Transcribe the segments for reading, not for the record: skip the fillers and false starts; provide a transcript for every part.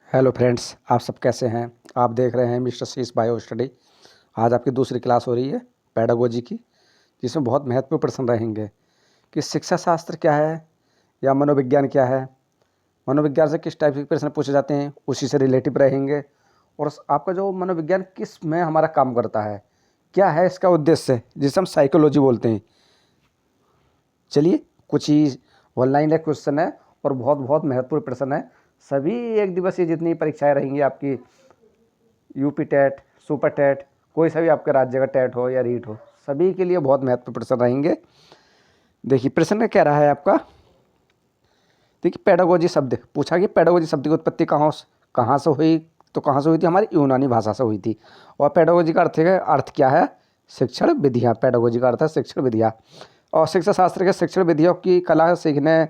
Hello friends, आप सब कैसे हैं। आप देख रहे हैं मिस्टर शीस बायो स्टडी। आज आपकी दूसरी क्लास हो रही है पेडागोजी की, जिसमें बहुत महत्वपूर्ण प्रश्न रहेंगे कि शिक्षा शास्त्र क्या है या मनोविज्ञान क्या है, मनोविज्ञान से किस टाइप के प्रश्न पूछे जाते हैं, उसी से रिलेटिव रहेंगे। और आपका जो मनोविज्ञान किस में हमारा काम करता है, क्या है इसका उद्देश्य, जिसे हम साइकोलॉजी बोलते हैं। चलिए, कुछ ही ऑनलाइन है क्वेश्चन है और बहुत बहुत महत्वपूर्ण प्रश्न है। सभी एक दिवसीय जितनी परीक्षाएं रहेंगी आपकी, यूपी टेट, सुपर टेट, कोई सा भी आपके राज्य का टेट हो या रीट हो, सभी के लिए बहुत महत्वपूर्ण प्रश्न रहेंगे। देखिए प्रश्न क्या रहा है आपका। देखिए पेडागोजी शब्द पूछा कि पेडागोजी शब्द की उत्पत्ति कहाँ से हुई, तो कहाँ से हुई थी, हमारी यूनानी भाषा से हुई थी। और पेडागोजी का अर्थ क्या है, शिक्षण विधियाँ। पेडागोजी का अर्थ है शिक्षण विधियाँ। और शिक्षा शास्त्र के शिक्षण विधियों की कला सीखने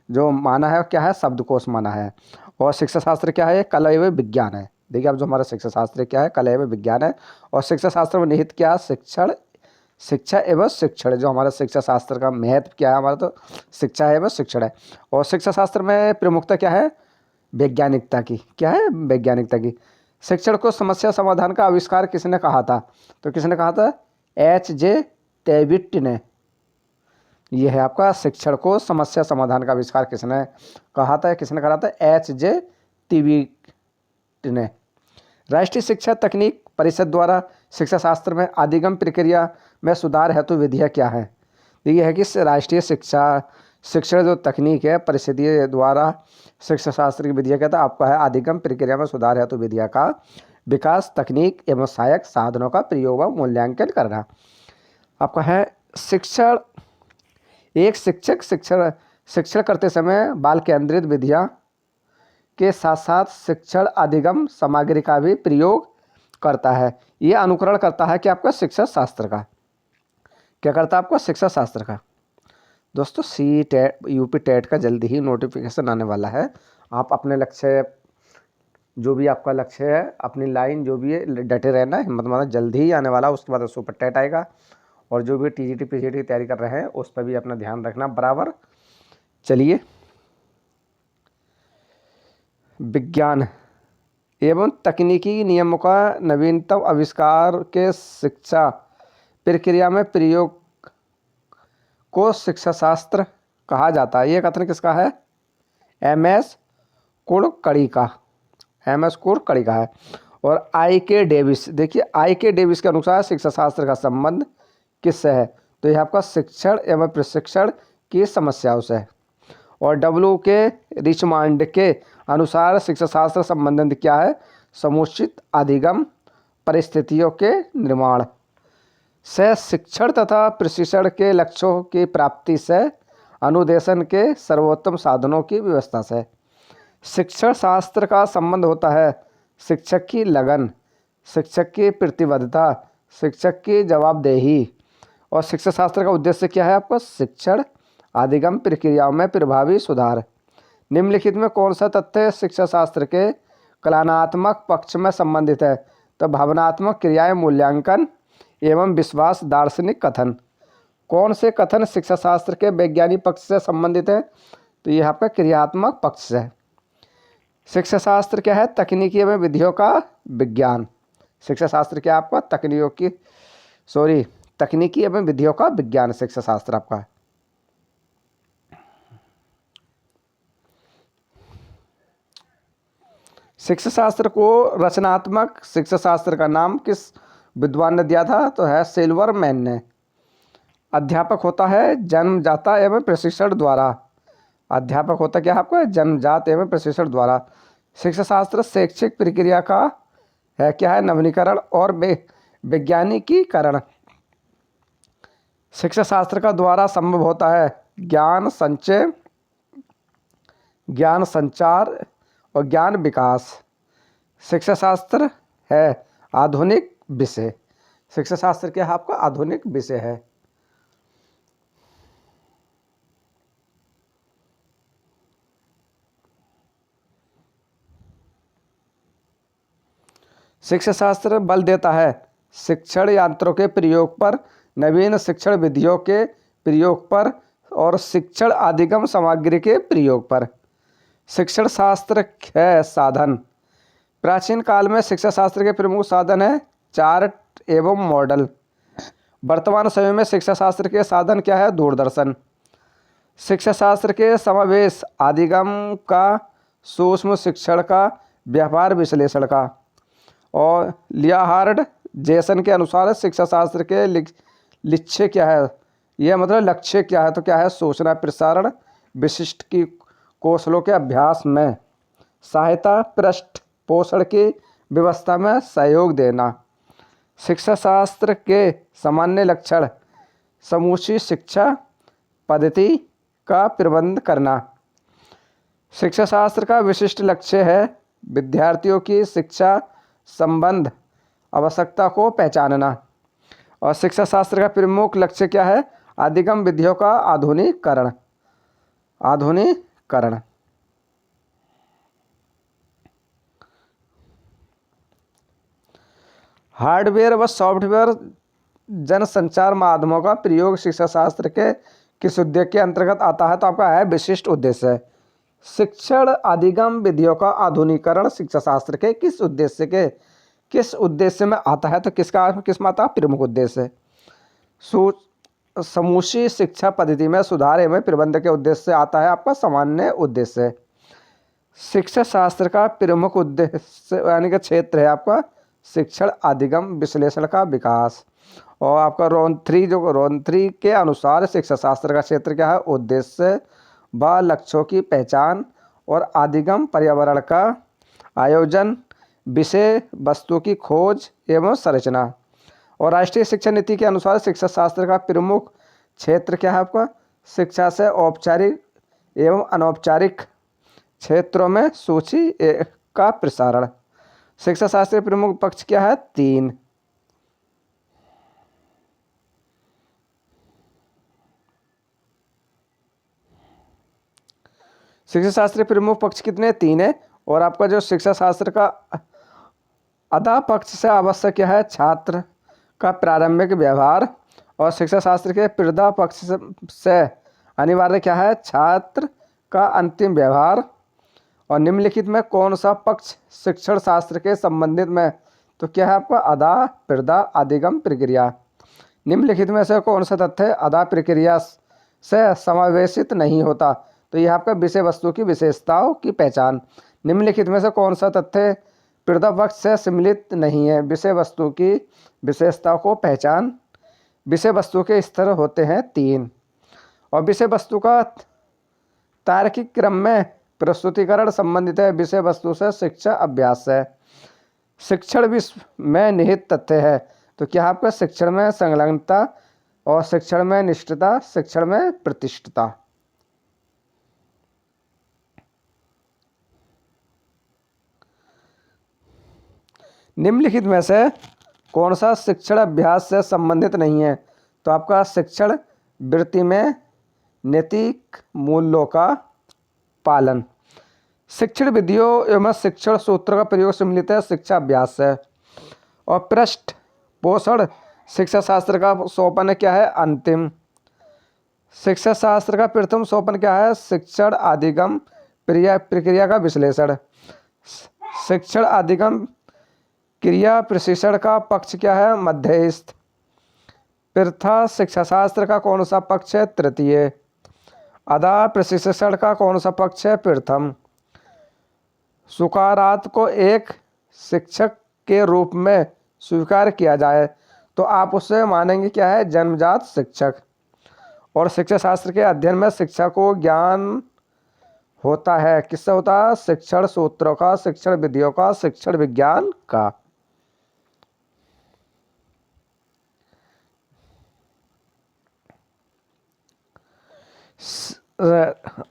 जो माना है क्या है, शब्दकोश माना है। और शिक्षा शास्त्र क्या है, कला एवं विज्ञान है। देखिए अब जो हमारा शिक्षा शास्त्र क्या है, कला एवं विज्ञान है। और शिक्षा शास्त्र में निहित क्या, शिक्षा एवं शिक्षण। जो हमारा शिक्षा शास्त्र का महत्व क्या है, हमारा तो शिक्षा एवं शिक्षण है। और शिक्षा शास्त्र में प्रमुखता क्या है, वैज्ञानिकता की। क्या है, वैज्ञानिकता की। शिक्षण को समस्या समाधान का आविष्कार किसने कहा था, तो किसने कहा था, H.J. टेविट ने। यह है आपका शिक्षण को समस्या समाधान का आविष्कार किसने कहा था, किसने कहा था, H.J. टेविट ने। राष्ट्रीय शिक्षा तकनीक परिषद द्वारा शिक्षा शास्त्र में आदिगम प्रक्रिया में सुधार हेतु विधियाँ क्या है। ये है कि राष्ट्रीय शिक्षण जो तकनीक है परिषदीय द्वारा शिक्षा शास्त्र की विधियाँ कहता है आपका है आदिगम प्रक्रिया में सुधार हेतु विधियाँ का विकास, तकनीक एवं सहायक साधनों का प्रयोग व मूल्यांकन करना। आपका है शिक्षण। एक शिक्षक शिक्षण करते समय बाल केंद्रित विधियाँ के साथ साथ शिक्षण अधिगम सामग्री का भी प्रयोग करता है। ये अनुकरण करता है कि आपका शिक्षा शास्त्र का क्या करता है, आपका शिक्षा शास्त्र का। दोस्तों सी टेट यूपी टेट का जल्दी ही नोटिफिकेशन आने वाला है। आप अपने लक्ष्य, जो भी आपका लक्ष्य है, अपनी लाइन जो भी है, डटे रहना, हिम्मत मारना, जल्दी ही आने वाला। उसके बाद सुपर टेट आएगा। और जो भी टीजीटी पीजीटी की तैयारी कर रहे हैं उस पर भी अपना ध्यान रखना बराबर। चलिए, विज्ञान एवं तकनीकी नियमों का नवीनतम आविष्कार के शिक्षा प्रक्रिया में प्रयोग को शिक्षा शास्त्र कहा जाता है। ये कथन किसका है, एमएस कुलकर्णी का। एमएस कुलकर्णी का है। और I.K. डेविस, देखिए I.K. डेविस के अनुसार शिक्षा शास्त्र का संबंध किससे है, तो यह आपका शिक्षण एवं प्रशिक्षण की समस्याओं से है। और W.K. रिचमांड के अनुसार शिक्षा शास्त्र संबंधित क्या है, समुचित अधिगम परिस्थितियों के निर्माण से शिक्षण तथा प्रशिक्षण के लक्ष्यों की प्राप्ति से अनुदेशन के सर्वोत्तम साधनों की व्यवस्था से। शिक्षण शास्त्र का संबंध होता है शिक्षक की लगन, शिक्षक की प्रतिबद्धता, शिक्षक की जवाबदेही। और शिक्षा शास्त्र का उद्देश्य क्या है आपका, शिक्षण अधिगम प्रक्रियाओं में प्रभावी सुधार। निम्नलिखित में कौन सा तथ्य शिक्षा शास्त्र के कलानात्मक पक्ष में संबंधित है, तो भावनात्मक क्रियाएं, मूल्यांकन एवं विश्वास, दार्शनिक कथन। कौन से कथन शिक्षा शास्त्र के वैज्ञानिक पक्ष से संबंधित है, तो यह आपका क्रियात्मक पक्ष से है। शिक्षा शास्त्र क्या है, तकनीकी एवं विधियों का विज्ञान। शिक्षा शास्त्र क्या आपका, तकनीकी एवं विधियों का विज्ञान शिक्षा शास्त्र आपका है। शिक्षा शास्त्र को रचनात्मक शिक्षा शास्त्र का नाम किस विद्वान ने दिया था, तो है सिल्वरमैन ने। अध्यापक होता है जन्मजाता एवं प्रशिक्षण द्वारा। अध्यापक होता क्या है आपका, जन्मजात एवं प्रशिक्षण द्वारा। शिक्षा शास्त्र शैक्षिक प्रक्रिया का है क्या है, नवीनीकरण और वैज्ञानिकीकरण। शिक्षा शास्त्र का द्वारा संभव होता है ज्ञान संचय, ज्ञान संचार और ज्ञान विकास। शिक्षा शास्त्र है आधुनिक विषय। शिक्षा शास्त्र क्या है आपका, आधुनिक विषय है। शिक्षा शास्त्र बल देता है शिक्षण यंत्रों के प्रयोग पर, नवीन शिक्षण विधियों के प्रयोग पर और शिक्षण अधिगम सामग्री के प्रयोग पर। शिक्षण शास्त्र है साधन प्राचीन काल में शिक्षा शास्त्र के प्रमुख साधन है चार्ट एवं मॉडल। वर्तमान समय में शिक्षा शास्त्र के साधन क्या है? दूरदर्शन। शिक्षा शास्त्र के समावेश आदिगम का, सूक्ष्म शिक्षण का, व्यापार विश्लेषण का। और लियाहार्ड जेसन के अनुसार शिक्षा शास्त्र के लक्ष्य क्या है? यह मतलब लक्ष्य क्या है? तो क्या है? सूचना प्रसारण, विशिष्ट की कौशलों के अभ्यास में सहायता, पृष्ठ पोषण की व्यवस्था में सहयोग देना। शिक्षा शास्त्र के सामान्य लक्षण समूची शिक्षा पद्धति का प्रबंध करना। शिक्षा शास्त्र का विशिष्ट लक्ष्य है विद्यार्थियों की शिक्षा संबंध आवश्यकता को पहचानना। और शिक्षा शास्त्र का प्रमुख लक्ष्य क्या है? अधिगम विधियों का आधुनिकीकरण। हार्डवेयर व सॉफ्टवेयर जनसंचार माध्यमों का प्रयोग शिक्षा शास्त्र के किस उद्देश्य के अंतर्गत आता है? तो आपका है विशिष्ट उद्देश्य है। शिक्षण अधिगम विधियों का आधुनिकीकरण शिक्षा शास्त्र के किस उद्देश्य में आता है? तो किस में आता है? प्रमुख उद्देश्य है। समूची शिक्षा पद्धति में सुधार एवं प्रबंध के उद्देश्य से आता है आपका सामान्य उद्देश्य। शिक्षा शास्त्र का प्रमुख उद्देश्य यानी कि क्षेत्र है आपका शिक्षण अधिगम विश्लेषण का विकास। और आपका रोन3 के अनुसार शिक्षा शास्त्र का क्षेत्र क्या है? उद्देश्य व लक्ष्यों की पहचान और अधिगम पर्यावरण का आयोजन, विषय वस्तु की खोज एवं संरचना। और राष्ट्रीय शिक्षा नीति के अनुसार शिक्षा शास्त्र का प्रमुख क्षेत्र क्या है आपका? शिक्षा से औपचारिक एवं अनौपचारिक क्षेत्रों में सूची का प्रसारण। शिक्षा शास्त्र के प्रमुख पक्ष क्या है? 3। शिक्षा शास्त्र के प्रमुख पक्ष कितने? 3 है। और आपका जो शिक्षा शास्त्र का अधा पक्ष से आवश्यक क्या है? छात्र का प्रारंभिक व्यवहार। और शिक्षा शास्त्र के प्रधा पक्ष से अनिवार्य क्या है? छात्र का अंतिम व्यवहार। और निम्नलिखित में कौन सा पक्ष शिक्षण शास्त्र के संबंधित में? तो क्या है आपका? अधा, प्रधा, अधिगम, प्रक्रिया। निम्नलिखित में से कौन सा तथ्य अधा प्रक्रिया से समावेशित नहीं होता? तो यह आपका विषय वस्तु की विशेषताओं की पहचान। निम्नलिखित में से कौन सा तथ्य प्रधा पक्ष से सम्मिलित नहीं है? विषय वस्तु की विशेषताओं को पहचान। विषय वस्तु के स्तर होते हैं 3। और विषय वस्तु का तार्किक क्रम में प्रस्तुतिकरण संबंधित है विषय वस्तु से शिक्षा अभ्यास है। शिक्षण विश्व में निहित तथ्य है। तो क्या आपका? शिक्षण में संलग्नता और शिक्षण में निष्ठता, शिक्षण में प्रतिष्ठता। निम्नलिखित में से कौन सा शिक्षण अभ्यास से संबंधित नहीं है? तो आपका शिक्षण वृत्ति में नैतिक मूल्यों का पालन। शिक्षण विधियों एवं शिक्षण सूत्रों का प्रयोग सम्मिलित है शिक्षा अभ्यास से। और पृष्ठ पोषण शिक्षा शास्त्र का सोपान क्या है? अंतिम। शिक्षा शास्त्र का प्रथम सोपान क्या है? शिक्षण अधिगम प्रक्रिया का विश्लेषण। शिक्षण अधिगम क्रिया प्रशिक्षण का पक्ष क्या है? मध्यस्थ। प्रथा शिक्षा शास्त्र का कौन सा पक्ष है? तृतीय। अधा प्रशिक्षण का कौन सा पक्ष है? प्रथम। सुकारात को एक शिक्षक के रूप में स्वीकार किया जाए तो आप उससे मानेंगे क्या है? जन्मजात शिक्षक। और शिक्षा शास्त्र के अध्ययन में शिक्षा को ज्ञान होता है किससे होता है? शिक्षण सूत्रों का, शिक्षण विधियों का, शिक्षण विज्ञान का।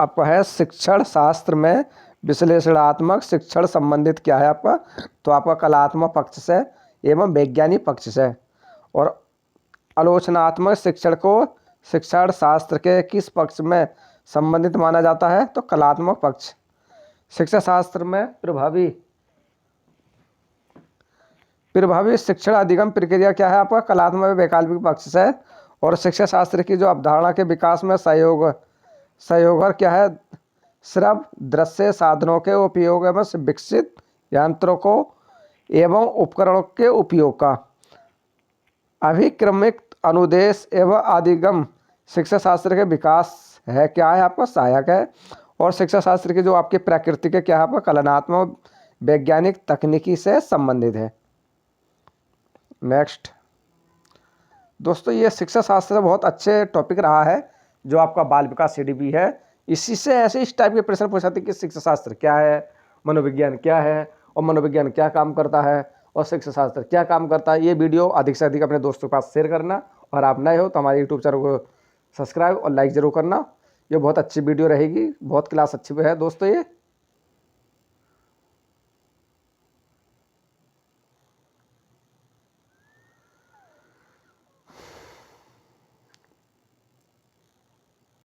आपका है शिक्षण शास्त्र में विश्लेषणात्मक शिक्षण संबंधित क्या है आपका? तो आपका कलात्मक पक्ष से एवं वैज्ञानिक पक्ष से। और आलोचनात्मक शिक्षण को शिक्षण शास्त्र के किस पक्ष में संबंधित माना जाता है? तो कलात्मक पक्ष। शिक्षा शास्त्र में प्रभावी शिक्षण अधिगम प्रक्रिया क्या है आपका? कलात्मक वैकल्पिक पक्ष से। और शिक्षा शास्त्र की जो अवधारणा के विकास में सहयोगर क्या है? श्रव दृश्य साधनों के उपयोग में विकसित यंत्रों को एवं उपकरणों के उपयोग का। अभिक्रमिक अनुदेश एवं अधिगम शिक्षा शास्त्र के विकास है, क्या है आपका सहायक है। और शिक्षा शास्त्र की जो आपकी प्रकृति के क्या है आपका कलनात्मक वैज्ञानिक तकनीकी से संबंधित है। नेक्स्ट दोस्तों, ये शिक्षा शास्त्र बहुत अच्छे टॉपिक रहा है जो आपका बाल विकास CDB है। इसी से ऐसे इस टाइप के प्रश्न पूछाते कि शिक्षा शास्त्र क्या है, मनोविज्ञान क्या है, और मनोविज्ञान क्या काम करता है, और शिक्षा शास्त्र क्या काम करता है। ये वीडियो अधिक से अधिक अपने दोस्तों के पास शेयर करना, और आप नए हो तो हमारे YouTube चैनल को सब्सक्राइब और लाइक ज़रूर करना। ये बहुत अच्छी वीडियो रहेगी, बहुत क्लास अच्छी है दोस्तों ये।